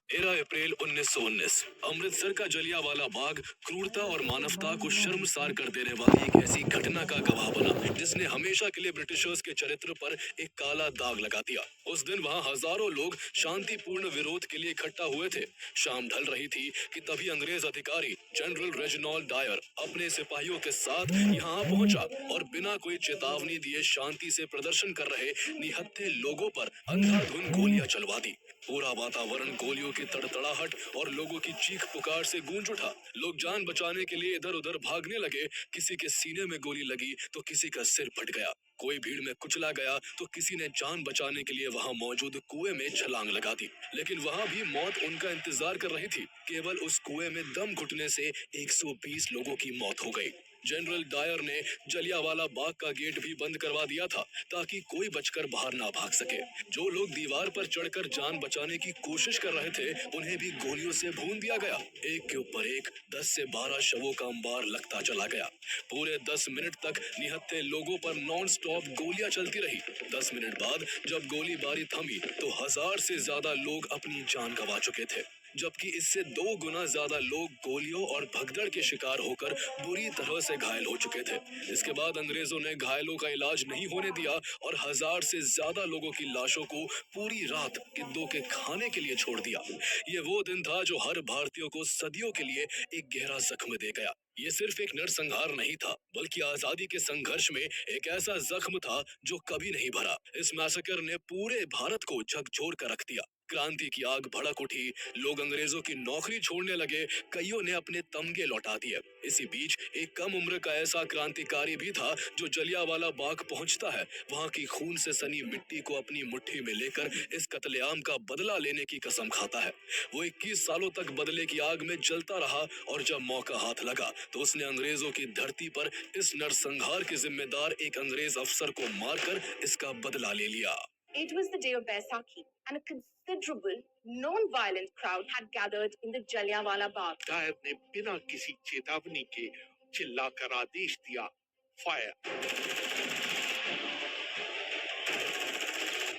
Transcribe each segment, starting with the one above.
13 अप्रैल 1919 अमृतसर का जलियांवाला बाग क्रूरता और मानवता को शर्मसार कर देने वाली एक ऐसी घटना का गवाह बना जिसने हमेशा के लिए ब्रिटिशर्स के चरित्र पर एक काला दाग लगा दिया। उस दिन वहां हजारों लोग शांतिपूर्ण विरोध के लिए इकट्ठा हुए थे। शाम ढल रही थी कि तभी अंग्रेज अधिकारी जनरल रेजिनाल्ड डायर अपने सिपाहियों के साथ यहाँ पहुंचा और बिना कोई चेतावनी दिए शांति से प्रदर्शन कर रहे निहत्थे लोगों पर अंधाधुंध गोलियां चलवा दी। पूरा वातावरण गोलियों की तड़तड़ाहट और लोगों की चीख पुकार से गूंज उठा। लोग जान बचाने के लिए इधर उधर भागने लगे। किसी के सीने में गोली लगी तो किसी का सिर फट गया। कोई भीड़ में कुचला गया तो किसी ने जान बचाने के लिए वहां मौजूद कुएं में छलांग लगा दी। लेकिन वहां भी मौत उनका इंतजार कर रही थी। केवल उस कुएं में दम घुटने से 120 लोगों की मौत हो गई। जनरल डायर ने जलियांवाला बाग का गेट भी बंद करवा दिया था ताकि कोई बचकर बाहर ना भाग सके। जो लोग दीवार पर चढ़कर जान बचाने की कोशिश कर रहे थे उन्हें भी गोलियों से भून दिया गया। एक के ऊपर एक 10 से 12 शवों का अंबार लगता चला गया। पूरे 10 मिनट तक निहत्थे लोगों पर नॉन स्टॉप गोलियां चलती रही। 10 मिनट बाद जब गोलीबारी थमी तो 1000 से ज्यादा लोग अपनी जान गंवा चुके थे, जबकि इससे 2 गुना ज्यादा लोग गोलियों और भगदड़ के शिकार होकर बुरी तरह से घायल हो चुके थे। इसके बाद अंग्रेजों ने घायलों का इलाज नहीं होने दिया और 1000 से ज्यादा लोगों की लाशों को पूरी रात गिद्धों के खाने के लिए छोड़ दिया। ये वो दिन था जो हर भारतीय को सदियों के लिए एक गहरा जख्म दे गया। ये सिर्फ एक नरसंहार नहीं था, बल्कि आजादी के संघर्ष में एक ऐसा जख्म था जो कभी नहीं भरा। इस मैसेकर ने पूरे भारत को झकझोर कर रख दिया। क्रांति की आग भड़क उठी। लोग अंग्रेजों की नौकरी छोड़ने लगे। कईयों ने अपने तमगे लौटा दिए। इसी बीच एक कम उम्र का ऐसा क्रांतिकारी भी था जो जलियांवाला बाग पहुंचता है। वहां की खून से सनी मिट्टी को अपनी मुट्ठी में लेकर इस कत्लेआम का बदला लेने की कसम खाता है। वो 21 सालों तक बदले की आग में जलता रहा और जब मौका हाथ लगा तो उसने अंग्रेजों की धरती पर इस नरसंहार के जिम्मेदार एक अंग्रेज अफसर को मारकर इसका बदला ले लिया। It was the day of Baisakhi, and a considerable non-violent crowd had gathered in the Jallianwala Bagh. Dyer ने बिना किसी चेतावनी के चिल्लाकर आदेश दिया, fire.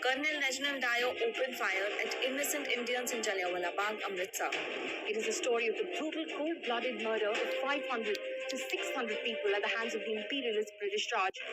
Colonel Reginald Dyer opened fire at innocent Indians in Jallianwala Bagh, Amritsar. It is a story of the brutal, cold-blooded murder of 500 to 600 people at the hands of the imperialist British Raj.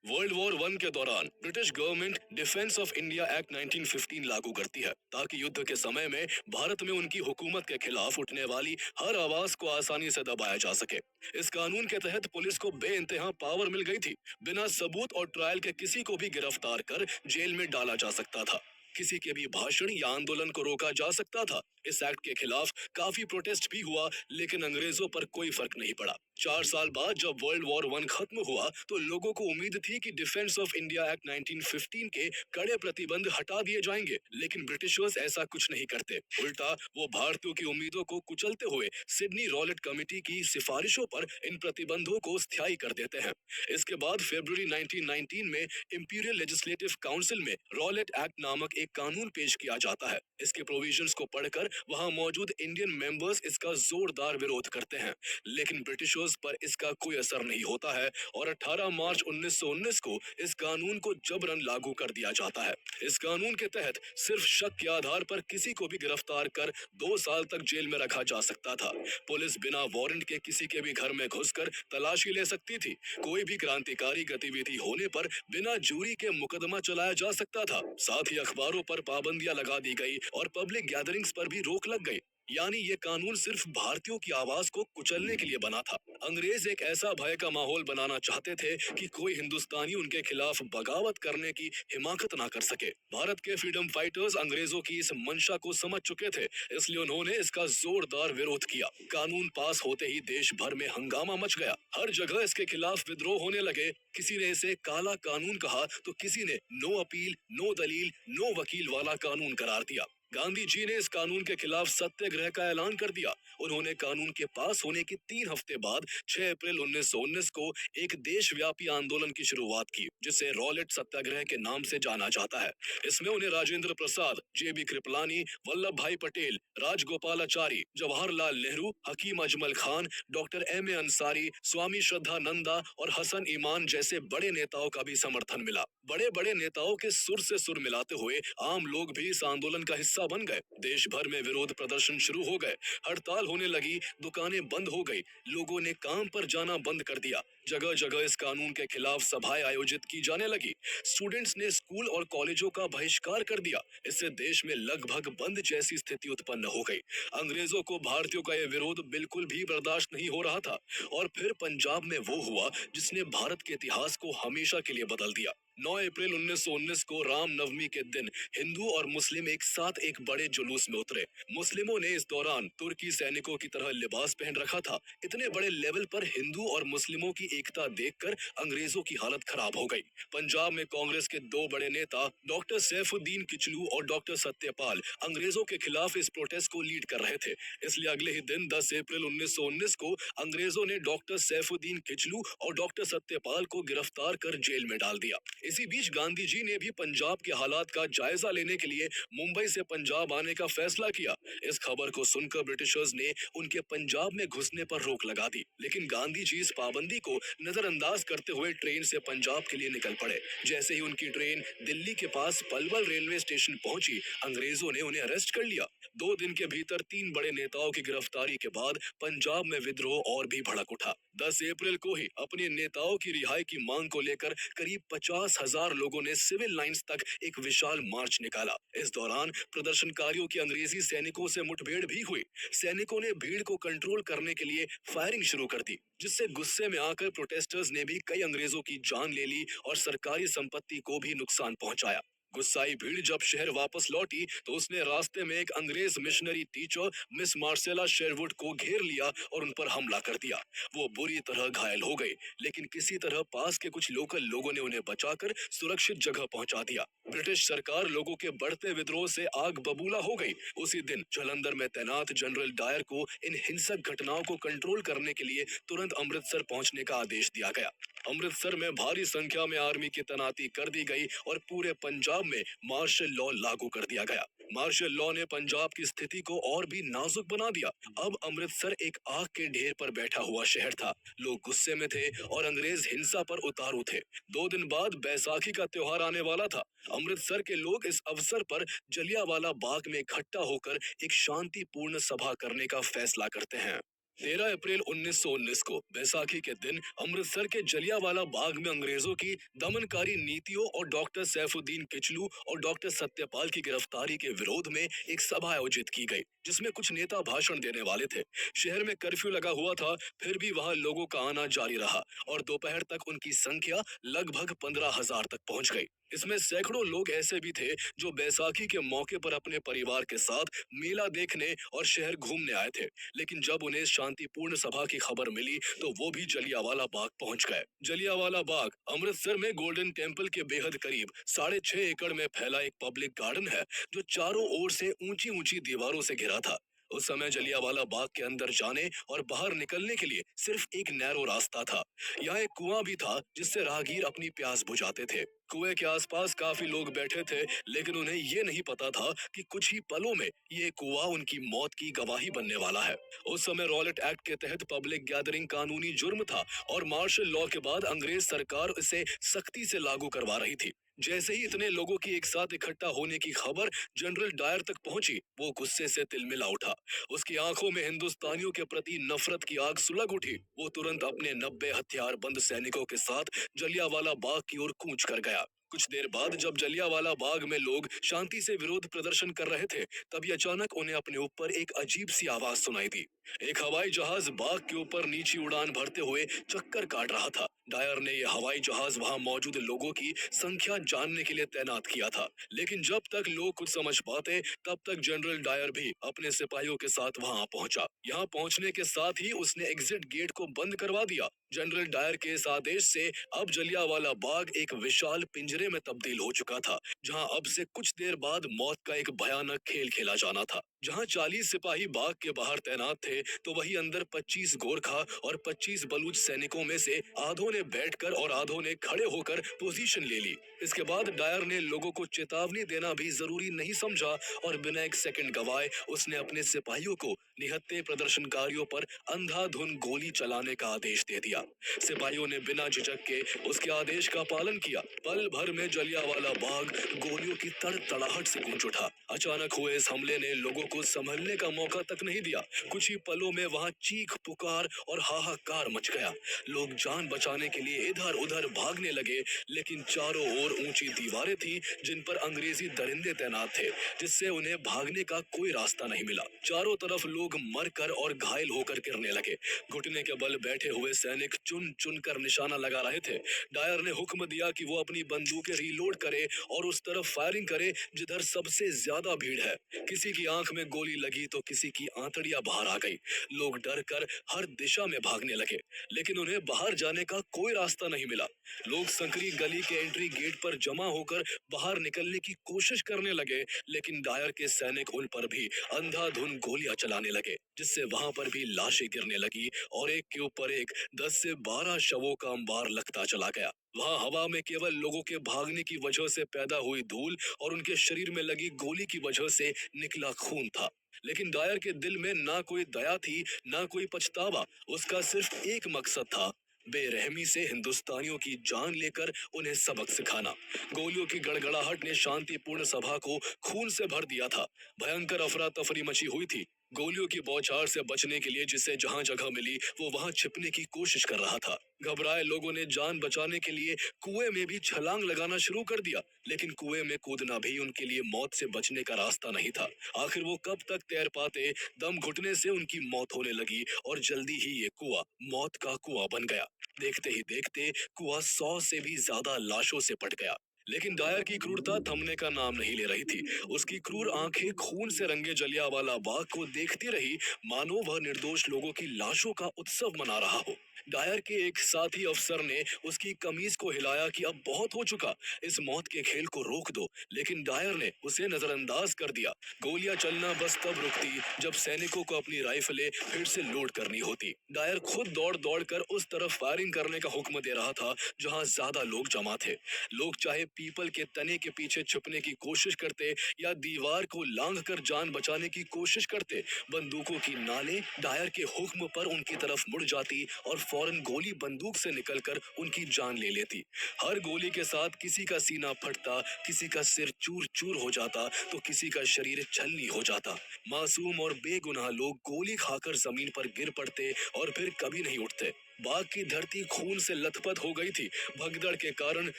World war 1 के दौरान British government defence of India act 1915 लागू करती है ताकि युद्ध के समय में भारत में उनकी हुकूमत के खिलाफ उठने वाली हर आवाज को आसानी से दबाया जा सके। इस कानून के तहत पुलिस को बेइंतहा पावर मिल गई थी। बिना सबूत और ट्रायल के किसी को भी गिरफ्तार कर जेल में डाला जा सकता था। किसी के भी भाषण या आंदोलन को रोका जा सकता था। इस एक्ट के खिलाफ काफी प्रोटेस्ट भी हुआ, लेकिन अंग्रेजों पर कोई फर्क नहीं पड़ा। 4 साल बाद जब वर्ल्ड वॉर 1 खत्म हुआ तो लोगों को उम्मीद थी कि डिफेंस ऑफ इंडिया एक्ट 1915 के कड़े प्रतिबंध हटा दिए जाएंगे, लेकिन ब्रिटिशर्स ऐसा कुछ नहीं करते। उल्टा वो भारतीयों की उम्मीदों को कुचलते हुए सिडनी रॉलेट कमेटी की सिफारिशों पर इन प्रतिबंधों को स्थायी कर देते हैं। इसके बाद फरवरी 1919 में इंपीरियल लेजिस्लेटिव काउंसिल में रॉलेट एक्ट नामक एक कानून पेश किया जाता है। इसके प्रोविजंस को पढ़कर वहां मौजूद इंडियन मेंबर्स इसका जोरदार विरोध करते हैं, लेकिन ब्रिटिशर्स पर इसका कोई असर नहीं होता है और 18 मार्च 1919 को इस कानून को जबरन लागू कर दिया जाता है। इस कानून के तहत सिर्फ शक के आधार पर किसी को भी गिरफ्तार कर 2 साल तक जेल में रखा जा सकता था। पुलिस बिना वारंट के किसी के भी घर में घुसकर तलाशी ले सकती थी। कोई भी क्रांतिकारी गतिविधि होने पर बिना जूरी के मुकदमा चलाया जा सकता था। साथ ही अखबारों पर पाबंदियां लगा दी गई और पब्लिक गैदरिंग्स पर भी रोक लग गई। यानी ये कानून सिर्फ भारतीयों की आवाज को कुचलने के लिए बना था। अंग्रेज एक ऐसा भय का माहौल बनाना चाहते थे कि कोई हिंदुस्तानी उनके खिलाफ बगावत करने की हिमाकत ना कर सके। भारत के फ्रीडम फाइटर्स अंग्रेजों की इस मंशा को समझ चुके थे, इसलिए उन्होंने इसका जोरदार विरोध किया। कानून पास होते ही देश भर में हंगामा मच गया। हर जगह इसके खिलाफ विद्रोह होने लगे। किसी ने इसे काला कानून कहा तो किसी ने नो अपील, नो दलील, नो वकील वाला कानून करार दिया। गांधी जी ने इस कानून के खिलाफ सत्याग्रह का ऐलान कर दिया। उन्होंने कानून के पास होने के 3 हफ्ते बाद 6 अप्रैल 1919 को एक देशव्यापी आंदोलन की शुरुआत की, जिसे रॉलेट सत्याग्रह के नाम से जाना जाता है। इसमें उन्हें राजेंद्र प्रसाद, जेबी Kripalani, Vallabh Bhai Patel, Rajagopalachari, Jawaharlal Nehru, Hakim Ajmal Khan, doctor M A Ansari, Swami Shraddhananda और हसन इमान जैसे बड़े नेताओं का भी समर्थन मिला। बड़े बड़े नेताओं के सुर से सुर मिलाते हुए आम लोग भी इस आंदोलन का हिस्सा बन गए। देश भर में विरोध प्रदर्शन शुरू हो गए, हड़ताल होने लगी, दुकानें बंद हो गई, लोगों ने काम पर जाना बंद कर दिया। जगह जगह इस कानून के खिलाफ सभाएं आयोजित की जाने लगी। स्टूडेंट्स ने स्कूल और कॉलेजों का बहिष्कार कर दिया। इससे देश में लगभग बंद जैसी स्थिति उत्पन्न हो गई। अंग्रेजों को भारतीयों का यह विरोध बिल्कुल भी बर्दाश्त नहीं हो रहा था। और फिर पंजाब में वो हुआ जिसने भारत के इतिहास को हमेशा के लिए बदल दिया। 9 अप्रैल 1919 को रामनवमी के दिन हिंदू और मुस्लिम एक साथ एक बड़े जुलूस में उतरे। मुस्लिमों ने इस दौरान तुर्की सैनिकों की तरह लिबास पहन रखा था। इतने बड़े लेवल पर हिंदू और मुस्लिमों की एकता देखकर अंग्रेजों की हालत खराब हो गई। पंजाब में कांग्रेस के 2 बड़े नेता डॉक्टर सैफुद्दीन किचलू और डॉक्टर सत्यपाल अंग्रेजों के खिलाफ इस प्रोटेस्ट को लीड कर रहे थे। इसलिए अगले ही दिन 10 अप्रैल 1919 को अंग्रेजों ने डॉक्टर सैफुद्दीन किचलू और डॉक्टर सत्यपाल को गिरफ्तार कर जेल में डाल दिया। इसी बीच गांधी जी ने भी पंजाब के हालात का जायजा लेने के लिए मुंबई से पंजाब आने का फैसला किया। इस खबर को सुनकर ब्रिटिशर्स ने उनके पंजाब में घुसने पर रोक लगा दी, लेकिन गांधी जी इस पाबंदी को नजरअंदाज करते हुए ट्रेन से पंजाब के लिए निकल पड़े। जैसे ही उनकी ट्रेन दिल्ली के पास पलवल रेलवे स्टेशन पहुंची, अंग्रेजों ने उन्हें अरेस्ट कर लिया। 2 दिन के भीतर 3 बड़े नेताओं की गिरफ्तारी के बाद पंजाब में विद्रोह और भी भड़क उठा। 10 अप्रैल को ही अपने नेताओं की रिहाई की मांग को लेकर करीब 50,000 लोगों ने सिविल लाइंस तक एक विशाल मार्च निकाला। इस दौरान प्रदर्शनकारियों की अंग्रेजी सैनिकों से मुठभेड़ भी हुई। सैनिकों ने भीड़ को कंट्रोल करने के लिए फायरिंग शुरू कर दी, जिससे गुस्से में आकर प्रोटेस्टर्स ने भी कई अंग्रेजों की जान ले ली और सरकारी संपत्ति को भी नुकसान पहुंचाया। गुस्साई भीड़ जब शहर वापस लौटी तो उसने रास्ते में एक अंग्रेज missionary teacher miss Marcela Sherwood को घेर लिया और उन पर हमला कर दिया। वो बुरी तरह घायल हो गई, लेकिन किसी तरह पास के कुछ लोकल लोगों ने उन्हें बचाकर सुरक्षित जगह पहुंचा दिया। ब्रिटिश सरकार लोगों के बढ़ते विद्रोह से आग बबूला हो गई। उसी दिन जालंधर में तैनात जनरल डायर को इन हिंसक घटनाओं को कंट्रोल करने के लिए तुरंत अमृतसर पहुंचने का आदेश दिया गया। अमृतसर में भारी संख्या में आर्मी की तैनाती कर दी गई और पूरे पंजाब में मार्शल लॉ लागू कर दिया गया। मार्शल लॉ ने पंजाब की स्थिति को और भी नाजुक बना दिया। अब अमृतसर एक आग के ढेर पर बैठा हुआ शहर था। लोग गुस्से में थे और अंग्रेज हिंसा पर उतारू थे। 2 दिन बाद बैसाखी का त्योहार आने वाला था। अमृतसर के लोग इस अवसर पर जलियांवाला बाग में इकट्ठा होकर एक शांतिपूर्ण सभा करने का फैसला करते हैं। 13 अप्रैल 1919 को बैसाखी के दिन अमृतसर के जलियांवाला बाग में अंग्रेजों की दमनकारी नीतियों और डॉक्टर सैफुद्दीन किचलू और डॉक्टर सत्यपाल की गिरफ्तारी के विरोध में एक सभा आयोजित की गई, जिसमें कुछ नेता भाषण देने वाले थे। शहर में कर्फ्यू लगा हुआ था, फिर भी वहां लोगों का आना जारी रहा और दोपहर तक उनकी संख्या लगभग 15,000 तक पहुंच गई। इसमें सैकड़ों लोग ऐसे भी थे जो बैसाखी के मौके पर अपने परिवार के साथ मेला देखने और शहर घूमने आए थे, लेकिन जब उन्हें शांतिपूर्ण सभा की खबर मिली तो वो भी जलियांवाला बाग पहुंच गए। जलियांवाला बाग अमृतसर में गोल्डन टेम्पल के बेहद करीब 6.5 एकड़ में फैला एक पब्लिक गार्डन है, जो चारों ओर से ऊंची ऊंची दीवारों से घिरा था। उस समय जलियांवाला बाग के अंदर जाने और बाहर निकलने के लिए सिर्फ एक नैरो रास्ता था। यहाँ एक कुआं भी था, जिससे राहगीर अपनी प्यास बुझाते थे। कुएं के आसपास काफी लोग बैठे थे, लेकिन उन्हें ये नहीं पता था कि कुछ ही पलों में ये कुआं उनकी मौत की गवाही बनने वाला है। उस समय रॉलेट एक्ट के तहत पब्लिक गैदरिंग कानूनी जुर्म था और मार्शल लॉ के बाद अंग्रेज सरकार इसे सख्ती से लागू करवा रही थी। जैसे ही इतने लोगों की एक साथ इकट्ठा होने की खबर जनरल डायर तक पहुंची, वो गुस्से से तिलमिला उठा। उसकी आंखों में हिंदुस्तानियों के प्रति नफरत की आग सुलग उठी। वो तुरंत अपने 90 हथियारबंद सैनिकों के साथ जलियांवाला बाग की ओर कूच कर गया। कुछ देर बाद जब जलियांवाला बाग में लोग शांति से विरोध प्रदर्शन कर रहे थे, तभी अचानक उन्हें अपने ऊपर एक अजीब सी आवाज सुनाई दी। एक हवाई जहाज बाग के ऊपर नीची उड़ान भरते हुए चक्कर काट रहा था। डायर ने यह हवाई जहाज वहां मौजूद लोगों की संख्या जानने के लिए तैनात किया था, लेकिन जब तक लोग कुछ समझ पाते तब तक जनरल डायर भी अपने सिपाहियों के साथ वहां पहुंचा। यहाँ पहुंचने के साथ ही उसने एग्जिट गेट को बंद करवा दिया जनरल डायर के इस आदेश से अब जलियांवाला बाग एक विशाल पिंजरे में तब्दील हो चुका था, जहां अब से कुछ देर बाद मौत का एक भयानक खेल खेला जाना था। जहां 40 सिपाही बाग के बाहर तैनात थे, तो वहीं अंदर 25 गोरखा और 25 बलूच सैनिकों में से आधों ने बैठकर और आधों ने खड़े होकर पोजीशन ले ली। इसके बाद डायर ने लोगों को चेतावनी देना भी जरूरी नहीं समझा और बिना एक सेकंड गवाए उसने अपने सिपाहियों को निहत्थे प्रदर्शनकारियों पर अंधाधुंध गोली चलाने का आदेश दे दिया। सिपाहियों ने बिना झिझक के उसके आदेश का पालन किया। पल भर में जलियांवाला बाग गोलियों की तड़तड़ाहट से गूंज उठा। अचानक हुए इस हमले ने लोगों को संभलने का मौका तक नहीं दिया। कुछ ही पलों में वहां चीख पुकार और हाहाकार मच गया। लोग जान बचाने के लिए इधर उधर भागने लगे, लेकिन चारों ओर ऊंची दीवारें थी जिन पर अंग्रेजी दरिंदे तैनात थे, जिससे उन्हें भागने का कोई रास्ता नहीं मिला। चारों तरफ लोग मरकर और घायल होकर गिरने लगे। घुटने के बल बैठे हुए सैनिक चुन चुन कर निशाना लगा रहे थे। डायर ने हुक्म दिया कि वो अपनी बंदूकें रीलोड करे और उस तरफ फायरिंग करे जिधर सबसे ज्यादा भीड़ है। किसी की आंख में गोली लगी तो किसी की आंतड़ियां बाहर आ गई। लोग डर कर हर दिशा में भागने लगे, लेकिन उन्हें बाहर जाने का कोई रास्ता नहीं मिला। लोग संकरी गली के एंट्री गेट पर जमा होकर बाहर निकलने की कोशिश करने लगे, लेकिन डायर के सैनिक उन पर भी अंधाधुंध गोलियां चलाने लगे, जिससे वहां पर भी लाशें गिरने लगी और एक के ऊपर एक 10 से 12 शवों का अंबार लगता चला गया। वहां हवा में केवल लोगों के भागने की वजह से पैदा हुई धूल और उनके शरीर में लगी गोली की वजह से निकला खून था। लेकिन डायर के दिल में ना कोई दया थी, ना कोई पछतावा। उसका सिर्फ एक मकसद था, बेरहमी से हिंदुस्तानियों की जान लेकर उन्हें सबक सिखाना। गोलियों की गड़गड़ाहट ने शांतिपूर्ण सभा को खून से भर दिया था। भयंकर अफरा तफरी मची हुई थी। गोलियों की बौछार से बचने के लिए जिसे जहां जगह मिली वो वहां छिपने की कोशिश कर रहा था। घबराए लोगों ने जान बचाने के लिए कुएं में भी छलांग लगाना शुरू कर दिया, लेकिन कुएं में कूदना भी उनके लिए मौत से बचने का रास्ता नहीं था। आखिर वो कब तक तैर पाते। दम घुटने से उनकी मौत होने लगी और जल्दी ही ये कुआं मौत का कुआं बन गया। देखते ही देखते कुआं 100 से भी ज्यादा लाशों से पट गया। लेकिन डायर की क्रूरता थमने का नाम नहीं ले रही थी। उसकी क्रूर आंखें खून से रंगे जलियांवाला बाग को देखती रही, मानो वह निर्दोष लोगों की लाशों का उत्सव मना रहा हो। डायर के एक साथी अफसर ने उसकी कमीज को हिलाया कि अब बहुत हो चुका, इस मौत के खेल को रोक दो, लेकिन डायर ने उसे नजरअंदाज कर दिया। गोलियां चलना बस तब रुकती जब सैनिकों को अपनी राइफलें फिर से लोड करनी होती। डायर खुद दौड़ दौड़ कर उस तरफ फायरिंग करने का हुक्म दे रहा था जहां ज्यादा लोग जमा थे। लोग चाहे पीपल के तने के पीछे छुपने की कोशिश करते या दीवार को लांघ कर जान बचाने की कोशिश करते, बंदूकों की नालें डायर के हुक्म पर उनकी तरफ मुड़ जाती और फौरन गोली बंदूक से निकलकर उनकी जान ले लेती। हर गोली के साथ किसी का सीना फटता, किसी का सिर चूर चूर हो जाता, तो किसी का शरीर छलनी हो जाता। मासूम और बेगुनाह लोग गोली खाकर जमीन पर गिर पड़ते और फिर कभी नहीं उठते। बाग की धरती खून से लथपथ हो गई थी। भगदड़ के कारण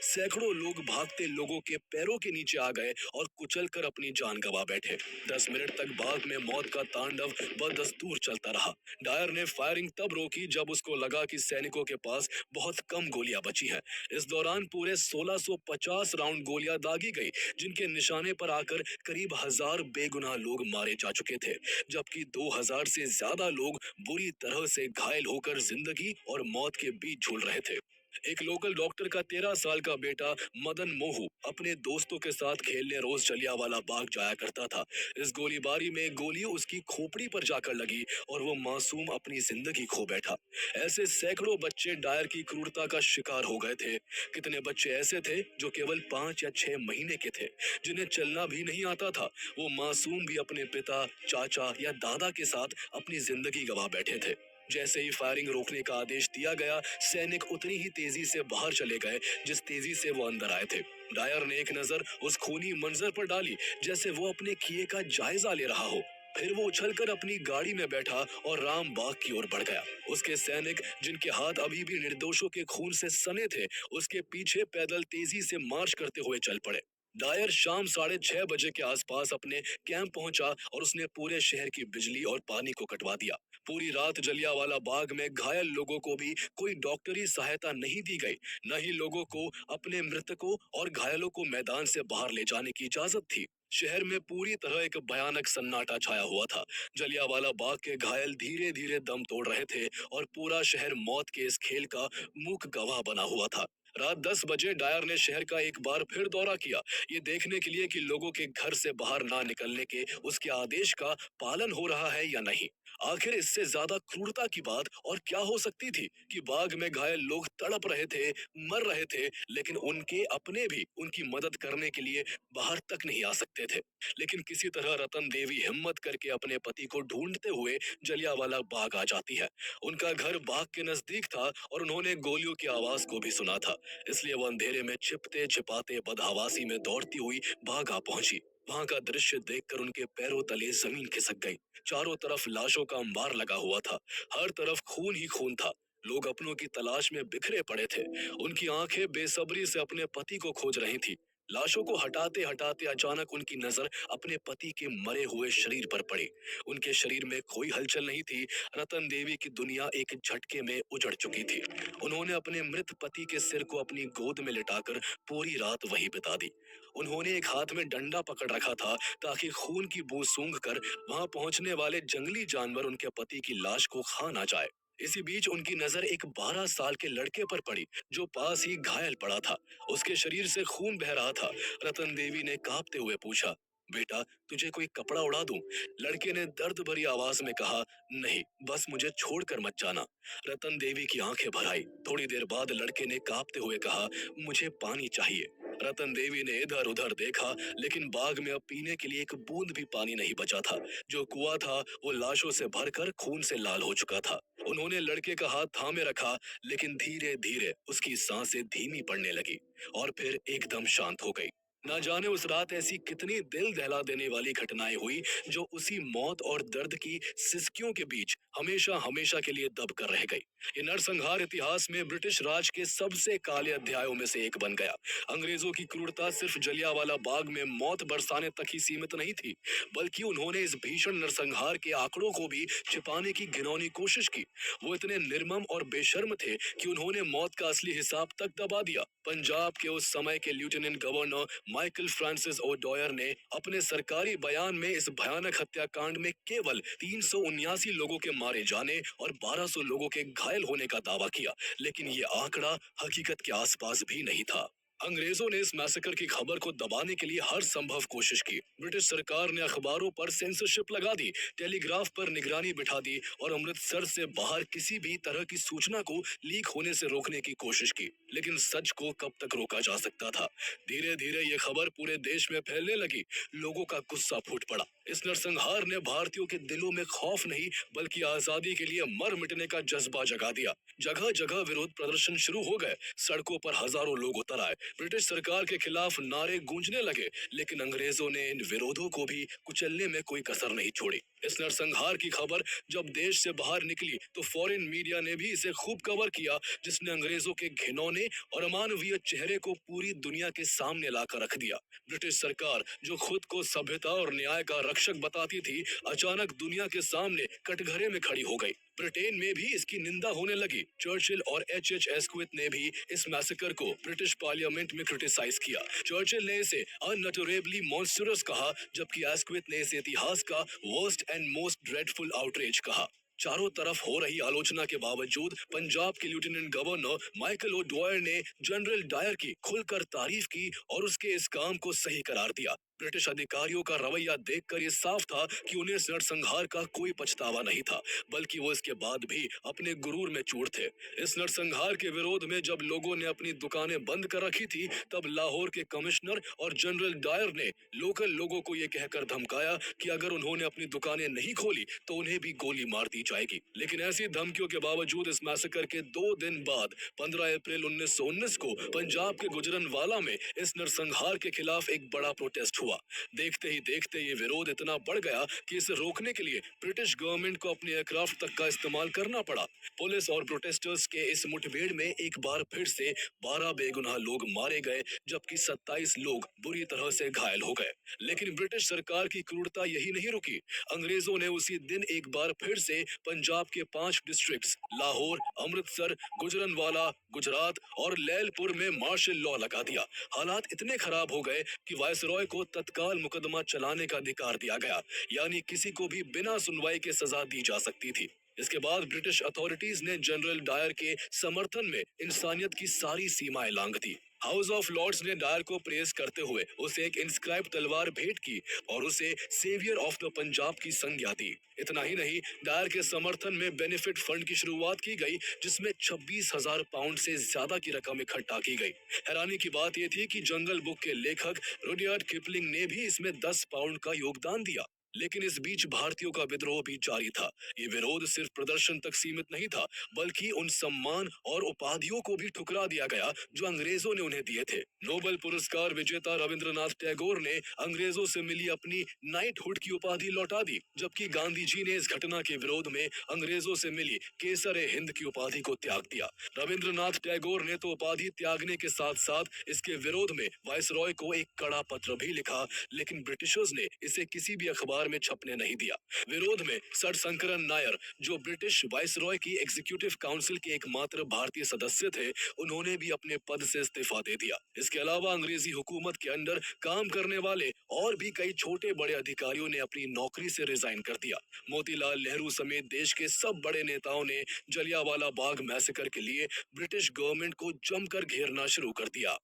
सैकड़ों लोग भागते लोगों के पैरों के नीचे आ गए और कुचलकर अपनी जान गंवा बैठे। 10 मिनट तक बाग में मौत का तांडव बदस्तूर चलता रहा। डायर ने फायरिंग तब रोकी जब उसको लगा कि सैनिकों के पास बहुत कम गोलियां बची हैं। इस दौरान पूरे 1650 राउंड गोलियां दागी गई, जिनके निशाने पर आकर करीब 1000 बेगुनाह लोग मारे जा चुके थे, जबकि 2000 से ज्यादा लोग बुरी तरह से घायल होकर जिंदगी और मौत के बीच झूल रहे थे। एक लोकल डॉक्टर का 13 साल का बेटा मदन मोहू अपने दोस्तों के साथ खेलने रोज जलियांवाला बाग जाया करता था। इस गोलीबारी में गोली उसकी खोपड़ी पर जाकर लगी और वो मासूम अपनी जिंदगी खो बैठा। ऐसे सैकड़ों बच्चे डायर की क्रूरता का शिकार हो गए थे। कितने बच्चे ऐसे थे जो केवल 5 या 6 महीने के थे, जिन्हें चलना भी नहीं आता था। वो मासूम भी अपने पिता, चाचा या दादा के साथ अपनी जिंदगी गंवा बैठे थे। जैसे ही फायरिंग रोकने का आदेश दिया गया, सैनिक उतनी ही तेजी से बाहर चले गए जिस तेजी से वो अंदर आए थे। डायर ने एक नजर उस खूनी मंजर पर डाली, जैसे वो अपने किए का जायजा ले रहा हो। फिर वो उछलकर अपनी गाड़ी में बैठा और रामबाग की ओर बढ़ गया। उसके सैनिक, जिनके हाथ अभी भी निर्दोषों के खून से सने थे, उसके पीछे पैदल तेजी से मार्च करते हुए चल पड़े। डायर शाम 6:30 बजे के आसपास अपने कैंप पहुंचा और उसने पूरे शहर की बिजली और पानी को कटवा दिया। पूरी रात जलियांवाला बाग में घायल लोगों को भी कोई डॉक्टरी सहायता नहीं दी गई। न ही लोगों को अपने मृतकों और घायलों को मैदान से बाहर ले जाने की इजाजत थी। शहर में पूरी तरह एक भयानक सन्नाटा छाया हुआ था। जलियांवाला बाग के घायल धीरे धीरे दम तोड़ रहे थे और पूरा शहर मौत के इस खेल का मूक गवाह बना हुआ था। रात 10 बजे डायर ने शहर का एक बार फिर दौरा किया, ये देखने के लिए कि लोगों के घर से बाहर ना निकलने के उसके आदेश का पालन हो रहा है या नहीं। आखिर इससे ज्यादा क्रूरता की बात और क्या हो सकती थी कि बाग में घायल लोग तड़प रहे थे, मर रहे थे, लेकिन उनके अपने भी उनकी मदद करने के लिए बाहर तक नहीं आ सकते थे। लेकिन किसी तरह रतन देवी हिम्मत करके अपने पति को ढूंढते हुए जलियांवाला बाग आ जाती है। उनका घर बाग के नजदीक था और उन्होंने गोलियों की आवाज को भी सुना था, इसलिए वो अंधेरे में छिपते छिपाते बदहवासी में दौड़ती हुई बाग आ पहुंची। वहां का दृश्य देखकर उनके पैरों तले जमीन खिसक गई। चारों तरफ लाशों का अंबार लगा हुआ था, हर तरफ खून ही खून था। लोग अपनों की तलाश में बिखरे पड़े थे। उनकी आंखें बेसब्री से अपने पति को खोज रही थी। लाशों को हटाते हटाते अचानक उनकी नजर अपने पति के मरे हुए शरीर पर पड़ी। उनके शरीर में कोई हलचल नहीं थी। रतन देवी की दुनिया एक झटके में उजड़ चुकी थी। उन्होंने अपने मृत पति के सिर को अपनी गोद में लिटाकर पूरी रात वहीं बिता दी। उन्होंने एक हाथ में डंडा पकड़ रखा था ताकि खून की बू सूंघ कर वहां पहुंचने वाले जंगली जानवर उनके पति की लाश को खा ना जाए। इसी बीच उनकी नजर एक 12 साल के लड़के पर पड़ी जो पास ही घायल पड़ा था। उसके शरीर से खून बह रहा था। रतन देवी ने कांपते हुए पूछा, बेटा तुझे कोई कपड़ा उड़ा दूं? लड़के ने दर्द भरी आवाज में कहा, नहीं, बस मुझे छोड़कर मत जाना। रतन देवी की आंखें भर आई। थोड़ी देर बाद लड़के ने कांपते हुए कहा, मुझे पानी चाहिए। रतन देवी ने इधर उधर देखा, लेकिन बाग में अब पीने के लिए एक बूंद भी पानी नहीं बचा था। जो कुआं था वो लाशों से भरकर खून से लाल हो चुका था। उन्होंने लड़के का हाथ थामे रखा, लेकिन धीरे धीरे उसकी सांसें धीमी पड़ने लगी और फिर एकदम शांत हो गई। ना जाने उस रात ऐसी कितनी दिल दहला देने वाली घटनाएं हुई जो उसी मौत और दर्द की सिसकियों के बीच हमेशा हमेशा के लिए दब कर रह गई। ये नरसंहार इतिहास में ब्रिटिश राज के सबसे काले अध्यायों में से एक बन गया। अंग्रेजों की क्रूरता सिर्फ जलियांवाला बाग में मौत बरसाने तक ही सीमित नहीं थी, बल्कि उन्होंने इस भीषण नरसंहार के आंकड़ों को भी छिपाने की घिनौनी कोशिश की। वो इतने निर्मम और बेशर्म थे कि उन्होंने मौत का असली हिसाब तक दबा दिया। पंजाब के उस समय के lieutenant governor Michael Francis O'Dwyer ने अपने सरकारी बयान में इस भयानक हत्याकांड में केवल 379 लोगों के मारे जाने और 1200 लोगों के घायल होने का दावा किया, लेकिन ये आंकड़ा हकीकत के आसपास भी नहीं था। अंग्रेजों ने इस मैसेकर की खबर को दबाने के लिए हर संभव कोशिश की। ब्रिटिश सरकार ने अखबारों पर सेंसरशिप लगा दी, टेलीग्राफ पर निगरानी बिठा दी और अमृतसर से बाहर किसी भी तरह की सूचना को लीक होने से रोकने की कोशिश की। लेकिन सच को कब तक रोका जा सकता था? धीरे धीरे ये खबर पूरे देश में फैलने लगी। लोगों का गुस्सा फूट पड़ा। इस नरसंहार ने भारतीयों के दिलों में खौफ नहीं, बल्कि आजादी के लिए मर मिटने का जज्बा जगा दिया। जगह जगह विरोध प्रदर्शन शुरू हो गए। सड़कों पर हजारों लोग उतर आए। ब्रिटिश सरकार के खिलाफ नारे गूंजने लगे, लेकिन अंग्रेजों ने इन विरोधों को भी कुचलने में कोई कसर नहीं छोड़ी। इस नरसंहार की खबर जब देश से बाहर निकली तो फॉरेन मीडिया ने भी इसे खूब कवर किया, जिसने अंग्रेजों के घिनौने और अमानवीय चेहरे को पूरी दुनिया के सामने लाकर रख दिया। ब्रिटिश सरकार जो खुद को सभ्यता और न्याय का रक्षक बताती थी, अचानक दुनिया के सामने कटघरे में खड़ी हो गई। ब्रिटेन में भी इसकी निंदा होने लगी। चर्चिल और एच एस्क्विथ ने भी इस मैसेकर को ब्रिटिश पार्लियामेंट में क्रिटिसाइज किया। चर्चिल ने इसे अनटरेबली मॉन्स्टरस कहा, जबकि एस्क्विथ ने इसे इतिहास का worst and most dreadful outrage कहा। चारों तरफ हो रही आलोचना के बावजूद पंजाब के लेफ्टिनेंट गवर्नर माइकल ओडॉयर ने जनरल डायर की खुलकर तारीफ की और उसके इस काम को सही करार दिया। ब्रिटिश अधिकारियों का रवैया देखकर ये साफ था कि उन्हें इस नरसंहार का कोई पछतावा नहीं था, बल्कि वो इसके बाद भी अपने गुरूर में चूर थे। इस नरसंहार के विरोध में जब लोगों ने अपनी दुकानें बंद कर रखी थी, तब लाहौर के कमिश्नर और जनरल डायर ने लोकल लोगों को ये कहकर धमकाया कि अगर उन्होंने अपनी दुकानें नहीं खोली तो उन्हें भी गोली मार दी जाएगी। लेकिन ऐसी धमकियों के बावजूद इस मैसेकर के 2 दिन बाद 15 अप्रैल 1919 को पंजाब के गुजरनवाला में इस नरसंहार के खिलाफ एक बड़ा प्रोटेस्ट हुआ। देखते ही देखते ये विरोध इतना बढ़ गया कि इसे रोकने के लिए ब्रिटिश गवर्नमेंट को अपने एयरक्राफ्ट तक का इस्तेमाल करना पड़ा। पुलिस और प्रोटेस्टर्स के इस मुठभेड़ में एक बार फिर से 12 बेगुनाह लोग मारे गए, जबकि 27 लोग बुरी तरह से घायल हो गए। लेकिन ब्रिटिश सरकार की क्रूरता यही नहीं रुकी। अंग्रेजों ने उसी दिन एक बार फिर से पंजाब के 5 डिस्ट्रिक्ट्स लाहौर, अमृतसर, गुजरनवाला, गुजरात और लैलपुर में मार्शल लॉ लगा दिया। हालात इतने खराब हो गए कि वायसरॉय को तत्काल मुकदमा चलाने का अधिकार दिया गया, यानी किसी को भी बिना सुनवाई के सजा दी जा सकती थी। इसके बाद ब्रिटिश अथॉरिटीज ने जनरल डायर के समर्थन में इंसानियत की सारी सीमाएं लांघ दी। हाउस ऑफ लॉर्ड्स ने डायर को प्रेस करते हुए उसे एक इंस्क्राइब तलवार भेंट की और उसे सेवियर ऑफ द पंजाब की संज्ञा दी। इतना ही नहीं, डायर के समर्थन में बेनिफिट फंड की शुरुआत की गई, जिसमें 26,000 पाउंड से ज्यादा की रकम इकट्ठा की गई। हैरानी की बात यह थी कि जंगल बुक के लेखक रुडयार्ड किपलिंग ने भी इसमें 10 पाउंड का योगदान दिया। लेकिन इस बीच भारतीयों का विद्रोह भी जारी था। ये विरोध सिर्फ प्रदर्शन तक सीमित नहीं था, बल्कि उन सम्मान और उपाधियों को भी ठुकरा दिया गया जो अंग्रेजों ने उन्हें दिए थे। नोबेल पुरस्कार विजेता रविंद्रनाथ टैगोर ने अंग्रेजों से मिली अपनी नाइटहुड की उपाधि लौटा दी, जबकि गांधी जी ने इस घटना के विरोध में अंग्रेजों से मिली केसर-ए-हिंद की उपाधि को त्याग दिया। रविंद्रनाथ टैगोर ने तो उपाधि त्यागने के साथ साथ इसके विरोध में वायसरॉय को एक कड़ा पत्र भी लिखा, लेकिन ब्रिटिशर्स ने इसे किसी भी अखबार में छपने नहीं दिया। विरोध में सर शंकरन नायर, जो ब्रिटिश वायसरॉय की एग्जीक्यूटिव काउंसिल के एकमात्र भारतीय सदस्य थे, उन्होंने भी अपने पद से इस्तीफा दे दिया। इसके अलावा अंग्रेजी हुकूमत के अंडर काम करने वाले और भी कई छोटे बड़े अधिकारियों ने अपनी नौकरी से रिजाइन कर दिया। मोतीलाल नेहरू समेत देश के सब बड़े नेताओं ने जलियांवाला बाग मैसेकर के लिए ब्रिटिश गवर्नमेंट को जमकर घेरना शुरू कर दिया।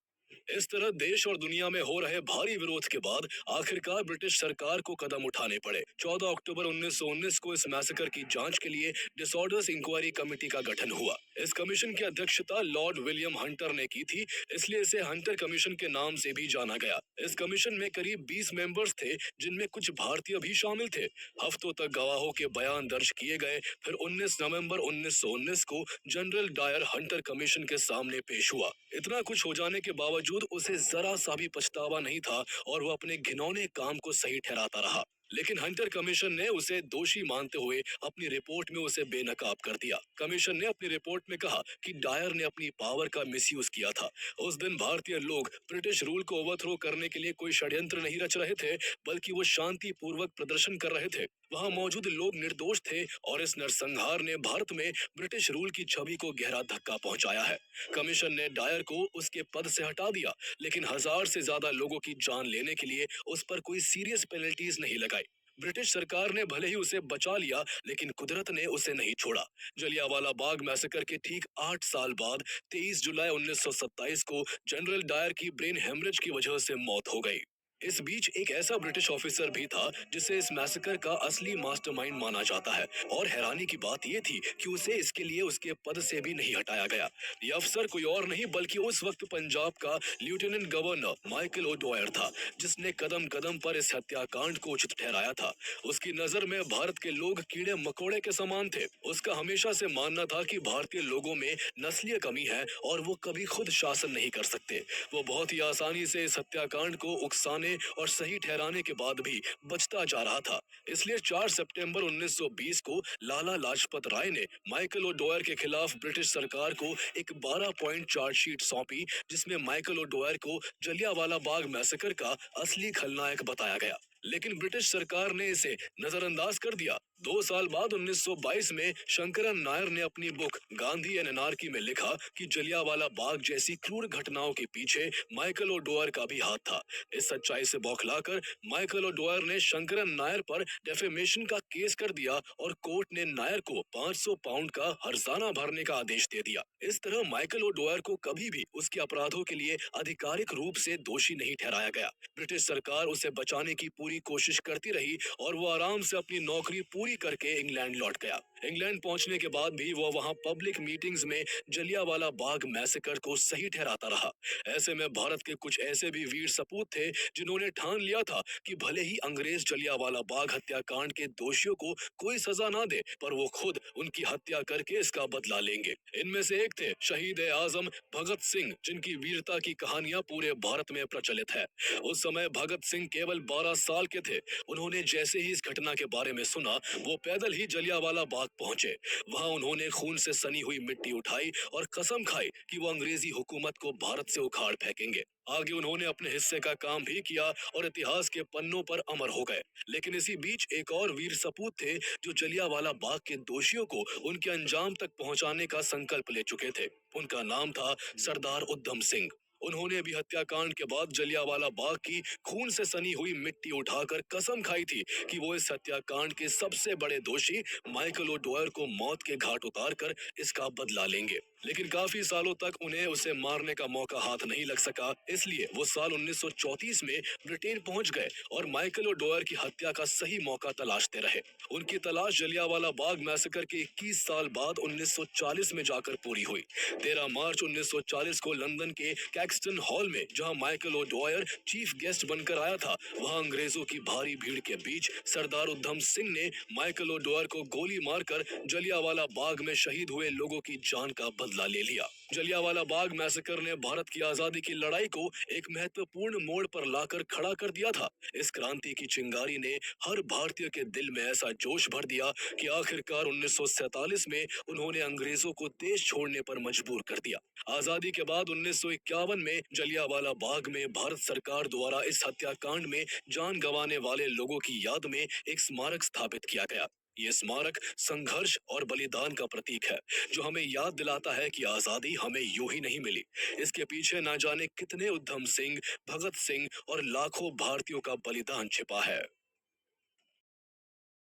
इस तरह देश और दुनिया में हो रहे भारी विरोध के बाद आखिरकार ब्रिटिश सरकार को कदम उठाने पड़े। 14 अक्टूबर 1919 को इस मैसेकर की जांच के लिए डिसऑर्डर्स इंक्वायरी कमेटी का गठन हुआ। इस कमीशन की अध्यक्षता लॉर्ड विलियम हंटर ने की थी, इसलिए इसे हंटर कमीशन के नाम से भी जाना गया। इस कमीशन में करीब 20 मेंबर्स थे, जिनमें कुछ भारतीय भी शामिल थे। हफ्तों तक गवाहों के बयान दर्ज किए गए। फिर 19 नवंबर 1919 को जनरल डायर हंटर कमीशन के सामने पेश हुआ। इतना कुछ हो जाने के बावजूद उसे जरा सा भी पछतावा नहीं था और वो अपने घिनौने काम को सही ठहराता रहा। लेकिन हंटर कमीशन ने उसे दोषी मानते हुए अपनी रिपोर्ट में उसे बेनकाब कर दिया। कमीशन ने अपनी रिपोर्ट में कहा कि डायर ने अपनी पावर का मिसयूज किया था। उस दिन भारतीय लोग ब्रिटिश रूल को ओवरथ्रो करने के लिए कोई षड्यंत्र नहीं रच रहे थे, बल्कि वो शांति पूर्वक प्रदर्शन कर रहे थे। वहाँ मौजूद लोग निर्दोष थे और इस नरसंहार ने भारत में ब्रिटिश रूल की छवि को गहरा धक्का पहुंचाया है। कमीशन ने डायर को उसके पद से हटा दिया, लेकिन 1000 से ज्यादा लोगों की जान लेने के लिए उस पर कोई सीरियस पेनल्टीज नहीं लगाई। ब्रिटिश सरकार ने भले ही उसे बचा लिया, लेकिन कुदरत ने उसे नहीं छोड़ा। जलियांवाला बाग मैसेकर के ठीक 8 साल बाद 23 जुलाई 1927 को जनरल डायर की ब्रेन हेमरेज की वजह से मौत हो गई। इस बीच एक ऐसा ब्रिटिश ऑफिसर भी था जिसे इस मैसेकर का असली मास्टरमाइंड माना जाता है, और हैरानी की बात यह थी कि उसे इसके लिए उसके पद से भी नहीं हटाया गया। यह अफसर कोई और नहीं बल्कि उस वक्त पंजाब का लेफ्टिनेंट गवर्नर माइकल ओडॉयर था, जिसने कदम कदम पर इस हत्याकांड को उचित ठहराया था। उसकी नजर में भारत के लोग कीड़े मकोड़े के समान थे। उसका हमेशा से मानना था कि भारतीय लोगों में नस्लीय कमी है और वो कभी खुद शासन नहीं कर सकते। वो बहुत ही आसानी से इस हत्याकांड को उकसाने और सही ठहराने के बाद भी बचता जा रहा था। इसलिए 4 सितंबर 1920 को लाला लाजपत राय ने माइकल ओडॉयर के खिलाफ ब्रिटिश सरकार को एक 12 पॉइंट चार्जशीट सौंपी, जिसमें माइकल ओडॉयर को जलियांवाला बाग मैसेकर का असली खलनायक बताया गया। लेकिन ब्रिटिश सरकार ने इसे नजरअंदाज कर दिया। 2 साल बाद 1922 में शंकरन नायर ने अपनी बुक गांधी एंड एनार्की में लिखा कि जलियांवाला बाग जैसी क्रूर घटनाओं के पीछे माइकल ओडॉयर का भी हाथ था। इस सच्चाई से बौखलाकर माइकल ओडॉयर ने शंकरन नायर पर डेफेमेशन का केस कर दिया और कोर्ट ने नायर को 500 पाउंड का हर्जाना भरने का आदेश दे दिया। इस तरह माइकल ओडॉयर को कभी भी उसके अपराधों के लिए आधिकारिक रूप से दोषी नहीं ठहराया गया। ब्रिटिश सरकार उसे बचाने की पूरी कोशिश करती रही और वो आराम से अपनी नौकरी पूरी करके इंग्लैंड लौट गया। इंग्लैंड पहुंचने के बाद भी वो वहां पब्लिक मीटिंग्स में जलियांवाला बाग मैसेकर को सही ठहराता रहा। ऐसे में भारत के कुछ ऐसे भी वीर सपूत थे जिन्होंने ठान लिया था कि भले ही अंग्रेज जलियांवाला बाग हत्याकांड के दोषियों को कोई सजा ना दे, पर वो खुद उनकी हत्या करके इसका बदला लेंगे। इनमें से एक थे शहीद आजम भगत सिंह, जिनकी वीरता की कहानियां पूरे भारत में प्रचलित है। उस समय भगत सिंह केवल 12 साल के थे। उन्होंने जैसे ही इस घटना के बारे में सुना, वो पैदल ही जलियांवाला बाग पहुंचे। वहां उन्होंने खून से सनी हुई मिट्टी उठाई और कसम खाई कि वो अंग्रेजी हुकूमत को भारत से उखाड़ फेंकेंगे। आगे उन्होंने अपने हिस्से का काम भी किया और इतिहास के पन्नों पर अमर हो गए। लेकिन इसी बीच एक और वीर सपूत थे जो जलियांवाला बाग के दोषियों को उनके अंजाम तक पहुंचाने का संकल्प ले चुके थे। उनका नाम था सरदार उधम सिंह। उन्होंने भी हत्याकांड के बाद जलियांवाला बाग की खून से सनी हुई मिट्टी उठाकर कसम खाई थी कि वो इस हत्याकांड के सबसे बड़े दोषी माइकल ओडॉयर को मौत के घाट उतारकर इसका बदला लेंगे। लेकिन काफी सालों तक उन्हें उसे मारने का मौका हाथ नहीं लग सका, इसलिए वो साल 1934 में ब्रिटेन पहुंच गए और माइकल ओडॉयर की हत्या का सही मौका तलाशते रहे। उनकी तलाश जलियांवाला बाग मैसेकर के 21 साल बाद 1940 में जाकर पूरी हुई। 13 मार्च 1940 को लंदन के कैक्सटन हॉल में, जहां माइकल ओडॉयर चीफ गेस्ट बनकर आया था, वहां अंग्रेजों की भारी भीड़ के बीच सरदार उधम सिंह ने माइकल ओडॉयर को गोली मारकर जलियांवाला बाग में शहीद हुए लोगों की जान का बदला ले लिया। जलियांवाला बाग मैसेकर ने भारत की आजादी की लड़ाई को एक महत्वपूर्ण मोड़ पर लाकर खड़ा कर दिया था। इस क्रांति की चिंगारी ने हर भारतीय के दिल में ऐसा जोश भर दिया कि आखिरकार 1947 में उन्होंने अंग्रेजों को देश छोड़ने पर मजबूर कर दिया। आजादी के बाद 1951 में जलियांवाला बाग में भारत सरकार द्वारा इस हत्याकांड में जान गंवाने वाले लोगों की याद में एक स्मारक स्थापित किया गया। ये स्मारक संघर्ष और बलिदान का प्रतीक है, जो हमें याद दिलाता है कि आजादी हमें यूं ही नहीं मिली। इसके पीछे न जाने कितने उधम सिंह, भगत सिंह और लाखों भारतीयों का बलिदान छिपा है।